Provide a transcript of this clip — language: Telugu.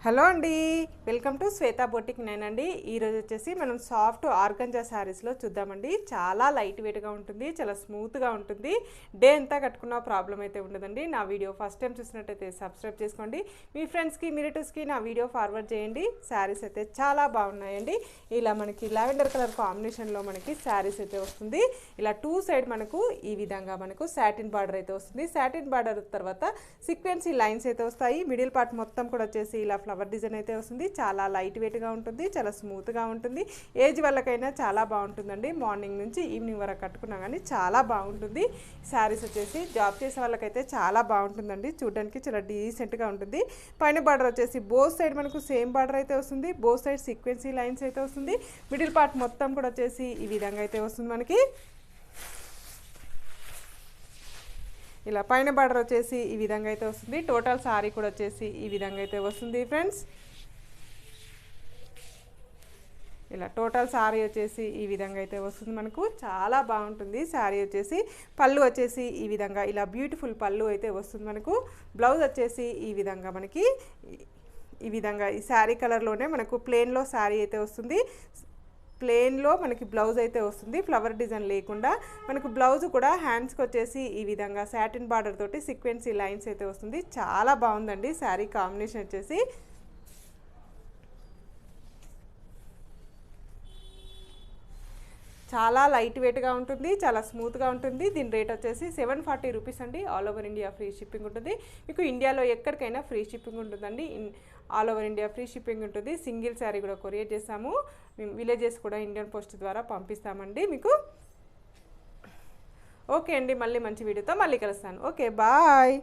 హలో అండి, వెల్కమ్ టు శ్వేతా బొటిక్ నేనండి. ఈరోజు వచ్చేసి మనం సాఫ్ట్ ఆర్గంజా శారీస్లో చూద్దామండి. చాలా లైట్ వెయిట్గా ఉంటుంది, చాలా స్మూత్గా ఉంటుంది. డే అంతా కట్టుకున్న ప్రాబ్లం అయితే ఉండదండి. నా వీడియో ఫస్ట్ టైం చూసినట్టయితే సబ్స్క్రైబ్ చేసుకోండి. మీ ఫ్రెండ్స్కి రిలేటివ్స్కి నా వీడియో ఫార్వర్డ్ చేయండి. శారీస్ అయితే చాలా బాగున్నాయండి. ఇలా మనకి లావెండర్ కలర్ కాంబినేషన్లో మనకి శారీస్ అయితే వస్తుంది. ఇలా టూ సైడ్ మనకు ఈ విధంగా మనకు సాటిన్ బార్డర్ అయితే వస్తుంది. సాటిన్ బార్డర్ తర్వాత సీక్వెన్సీ లైన్స్ అయితే వస్తాయి. మిడిల్ పార్ట్ మొత్తం కూడా వచ్చేసి ఇలా ఫ్లవర్ డిజైన్ అయితే వస్తుంది. చాలా లైట్ వెయిట్గా ఉంటుంది, చాలా స్మూత్గా ఉంటుంది. ఏజ్ వాళ్ళకైనా చాలా బాగుంటుందండి. మార్నింగ్ నుంచి ఈవినింగ్ వరకు కట్టుకున్నా కానీ చాలా బాగుంటుంది. శారీస్ వచ్చేసి జాబ్ చేసే వాళ్ళకైతే చాలా బాగుంటుందండి. చూడడానికి చాలా డీసెంట్గా ఉంటుంది. పైన బార్డర్ వచ్చేసి బోత్ సైడ్ మనకు సేమ్ బార్డర్ అయితే వస్తుంది. బోత్ సైడ్ సీక్వెన్సీ లైన్స్ అయితే వస్తుంది. మిడిల్ పార్ట్ మొత్తం కూడా వచ్చేసి ఈ విధంగా అయితే వస్తుంది మనకి. ఇలా పైన బార్డర్ వచ్చేసి ఈ విధంగా అయితే వస్తుంది. టోటల్ సారీ కూడా వచ్చేసి ఈ విధంగా అయితే వస్తుంది ఫ్రెండ్స్. ఇలా టోటల్ సారీ వచ్చేసి ఈ విధంగా అయితే వస్తుంది మనకు. చాలా బాగుంటుంది సారీ వచ్చేసి. పళ్ళు వచ్చేసి ఈ విధంగా ఇలా బ్యూటిఫుల్ పళ్ళు అయితే వస్తుంది మనకు. బ్లౌజ్ వచ్చేసి ఈ విధంగా మనకి ఈ విధంగా ఈ శారీ కలర్లోనే మనకు ప్లెయిన్లో శారీ అయితే వస్తుంది. ప్లెయిన్లో మనకి బ్లౌజ్ అయితే వస్తుంది, ఫ్లవర్ డిజైన్ లేకుండా. మనకు బ్లౌజ్ కూడా హ్యాండ్స్కి వచ్చేసి ఈ విధంగా సాటిన్ బార్డర్ తోటి సీక్వెన్సీ లైన్స్ అయితే వస్తుంది. చాలా బాగుందండి శారీ కాంబినేషన్ వచ్చేసి. చాలా లైట్ వెయిట్గా ఉంటుంది, చాలా స్మూత్గా ఉంటుంది. దీని రేట్ వచ్చేసి 740 రూపీస్ అండి. All over India free shipping ఉంటుంది. మీకు ఇండియాలో ఎక్కడికైనా ఫ్రీ షిప్పింగ్ ఉంటుందండి. All over India free shipping ఉంటుంది. సింగిల్ శారీ కూడా కొరియర్ చేస్తాము. మేము విలేజెస్ కూడా ఇండియన్ పోస్ట్ ద్వారా పంపిస్తామండి మీకు. ఓకే అండి, మళ్ళీ మంచి వీడియోతో మళ్ళీ కలుస్తాను. Okay, bye.